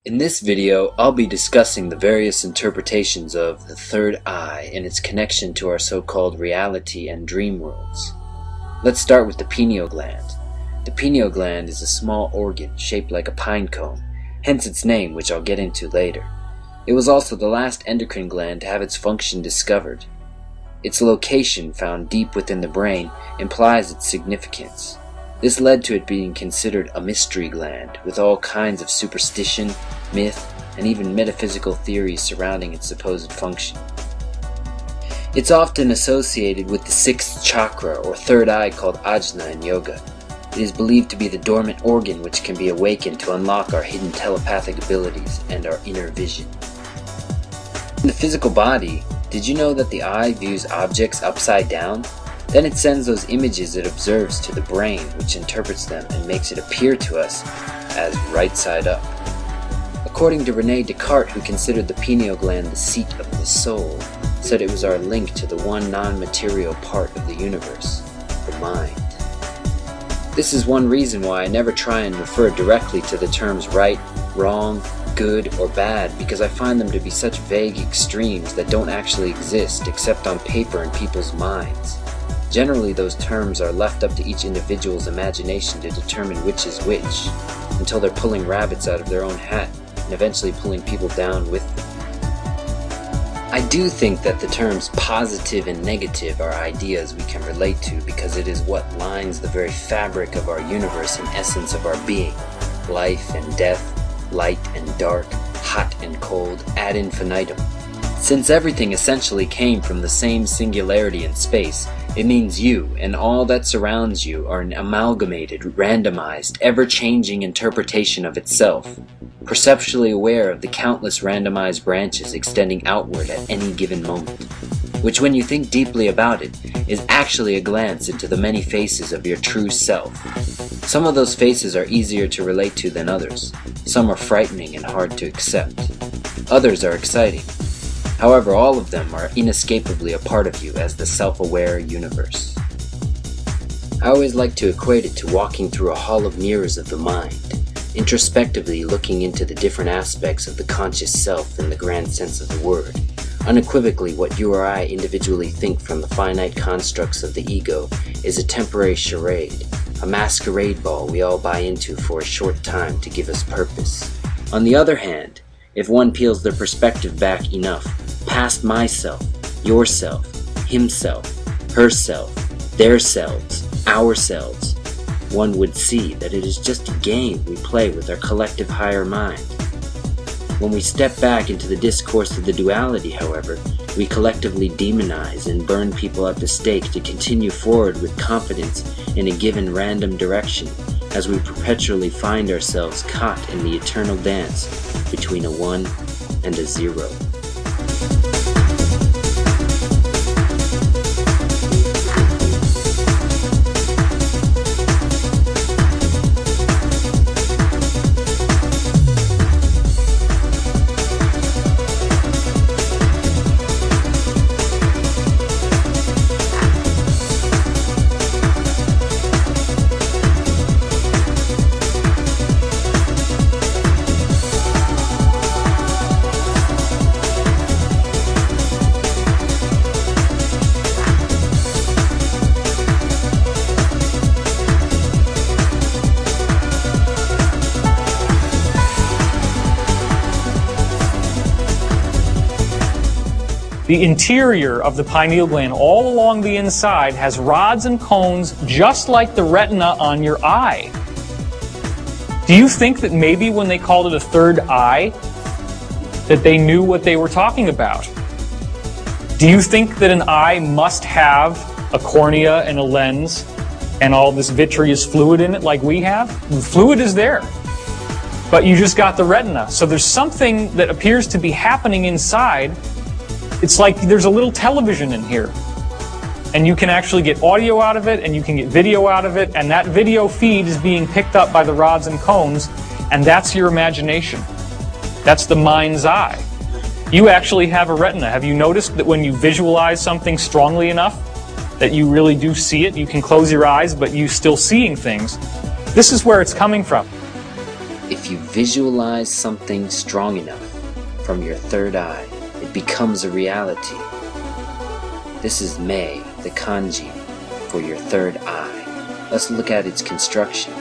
In this video, I'll be discussing the various interpretations of the third eye and its connection to our so-called reality and dream worlds. Let's start with the pineal gland. The pineal gland is a small organ shaped like a pine cone, hence its name, which I'll get into later. It was also the last endocrine gland to have its function discovered. Its location, found deep within the brain, implies its significance. This led to it being considered a mystery gland, with all kinds of superstition, myth, and even metaphysical theories surrounding its supposed function. It's often associated with the sixth chakra or third eye called ajna in yoga. It is believed to be the dormant organ which can be awakened to unlock our hidden telepathic abilities and our inner vision. In the physical body, did you know that the eye views objects upside down? Then it sends those images it observes to the brain, which interprets them and makes it appear to us as right side up. According to René Descartes, who considered the pineal gland the seat of the soul, said it was our link to the one non-material part of the universe, the mind. This is one reason why I never try and refer directly to the terms right, wrong, good, or bad, because I find them to be such vague extremes that don't actually exist except on paper in people's minds. Generally, those terms are left up to each individual's imagination to determine which is which, until they're pulling rabbits out of their own hat and eventually pulling people down with them. I do think that the terms positive and negative are ideas we can relate to because it is what lines the very fabric of our universe and essence of our being. Life and death, light and dark, hot and cold, ad infinitum. Since everything essentially came from the same singularity in space, it means you and all that surrounds you are an amalgamated, randomized, ever-changing interpretation of itself, perceptually aware of the countless randomized branches extending outward at any given moment, which when you think deeply about it, is actually a glance into the many faces of your true self. Some of those faces are easier to relate to than others. Some are frightening and hard to accept. Others are exciting. However, all of them are inescapably a part of you as the self-aware universe. I always like to equate it to walking through a hall of mirrors of the mind, introspectively looking into the different aspects of the conscious self in the grand sense of the word. Unequivocally, what you or I individually think from the finite constructs of the ego is a temporary charade, a masquerade ball we all buy into for a short time to give us purpose. On the other hand, if one peels their perspective back enough, past myself, yourself, himself, herself, their selves, ourselves, one would see that it is just a game we play with our collective higher mind. When we step back into the discourse of the duality, however, we collectively demonize and burn people at the stake to continue forward with confidence in a given random direction, as we perpetually find ourselves caught in the eternal dance between a 1 and a 0. The interior of the pineal gland, all along the inside, has rods and cones just like the retina on your eye. Do you think that maybe when they called it a third eye, that they knew what they were talking about? Do you think that an eye must have a cornea and a lens and all this vitreous fluid in it like we have? The fluid is there, but you just got the retina. So there's something that appears to be happening inside. It's like there's a little television in here, and you can actually get audio out of it, and you can get video out of it, and that video feed is being picked up by the rods and cones, and that's your imagination. That's the mind's eye. You actually have a retina. Have you noticed that when you visualize something strongly enough that you really do see it? You can close your eyes, but you're still seeing things. This is where it's coming from. If you visualize something strong enough from your third eye, it becomes a reality. This is Mei, the kanji, for your third eye. Let's look at its construction.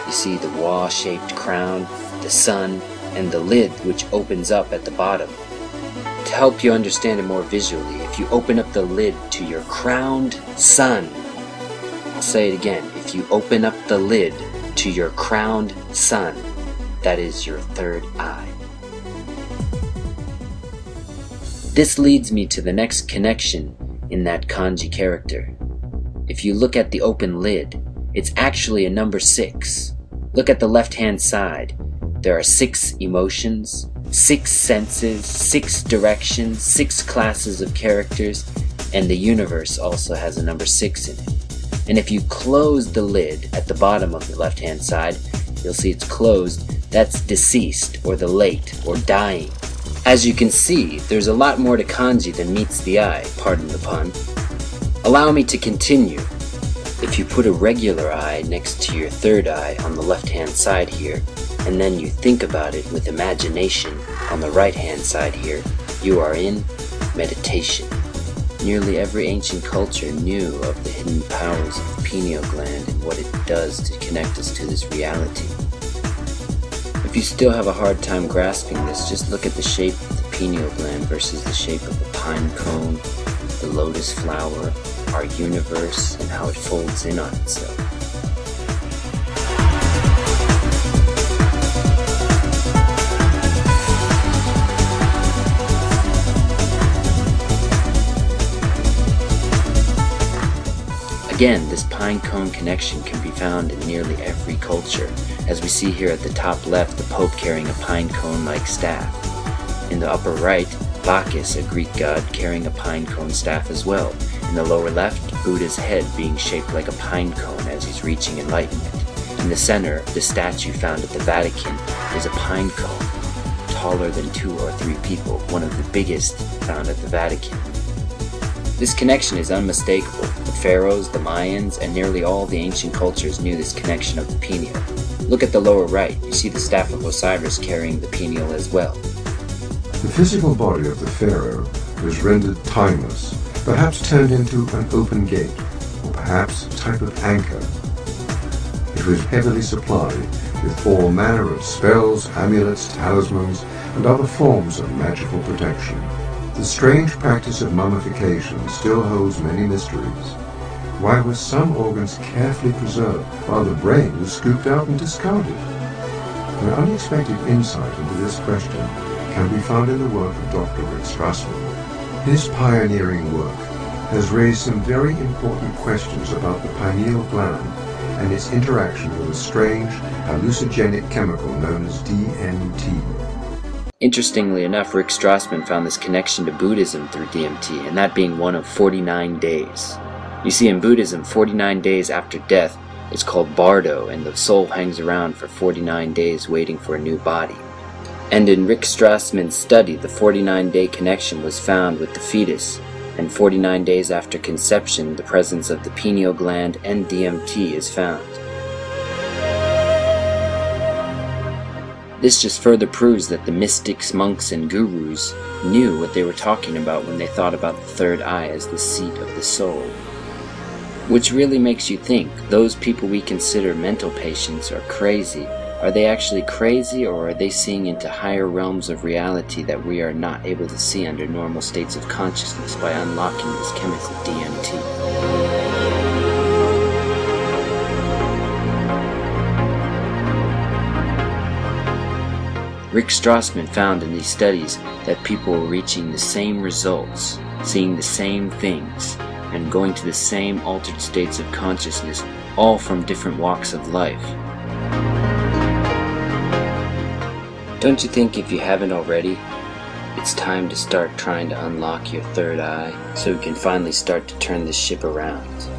You see the wall-shaped crown, the sun, and the lid which opens up at the bottom. To help you understand it more visually, if you open up the lid to your crowned sun, I'll say it again, if you open up the lid to your crowned sun, that is your third eye. This leads me to the next connection in that kanji character. If you look at the open lid, it's actually a number 6. Look at the left-hand side. There are 6 emotions, 6 senses, 6 directions, 6 classes of characters, and the universe also has a number 6 in it. And if you close the lid at the bottom of the left-hand side, you'll see it's closed. That's deceased, or the late, or dying. As you can see, there's a lot more to kanji than meets the eye, pardon the pun. Allow me to continue. If you put a regular eye next to your third eye on the left-hand side here, and then you think about it with imagination on the right-hand side here, you are in meditation. Nearly every ancient culture knew of the hidden powers of the pineal gland and what it does to connect us to this reality. If you still have a hard time grasping this, just look at the shape of the pineal gland versus the shape of a pine cone, the lotus flower, our universe, and how it folds in on itself. Again, this pine cone connection can be found in nearly every culture, as we see here at the top left, the Pope carrying a pine cone-like staff. In the upper right, Bacchus, a Greek god, carrying a pine cone staff as well. In the lower left, Buddha's head being shaped like a pine cone as he's reaching enlightenment. In the center, the statue found at the Vatican is a pine cone, taller than 2 or 3 people, one of the biggest found at the Vatican. This connection is unmistakable. The pharaohs, the Mayans, and nearly all the ancient cultures knew this connection of the pineal. Look at the lower right. You see the staff of Osiris carrying the pineal as well. The physical body of the pharaoh was rendered timeless, perhaps turned into an open gate, or perhaps a type of anchor. It was heavily supplied with all manner of spells, amulets, talismans, and other forms of magical protection. The strange practice of mummification still holds many mysteries. Why were some organs carefully preserved while the brain was scooped out and discarded? An unexpected insight into this question can be found in the work of Dr. Rick Strassman. His pioneering work has raised some very important questions about the pineal gland and its interaction with a strange, hallucinogenic chemical known as DMT. Interestingly enough, Rick Strassman found this connection to Buddhism through DMT, and that being one of 49 days. You see, in Buddhism, 49 days after death is called bardo, and the soul hangs around for 49 days waiting for a new body. And in Rick Strassman's study, the 49-day connection was found with the fetus, and 49 days after conception, the presence of the pineal gland and DMT is found. This just further proves that the mystics, monks, and gurus knew what they were talking about when they thought about the third eye as the seat of the soul. Which really makes you think, those people we consider mental patients are crazy. Are they actually crazy, or are they seeing into higher realms of reality that we are not able to see under normal states of consciousness by unlocking this chemical DMT? Rick Strassman found in these studies that people were reaching the same results, seeing the same things, and going to the same altered states of consciousness, all from different walks of life. Don't you think, if you haven't already, it's time to start trying to unlock your third eye so we can finally start to turn this ship around?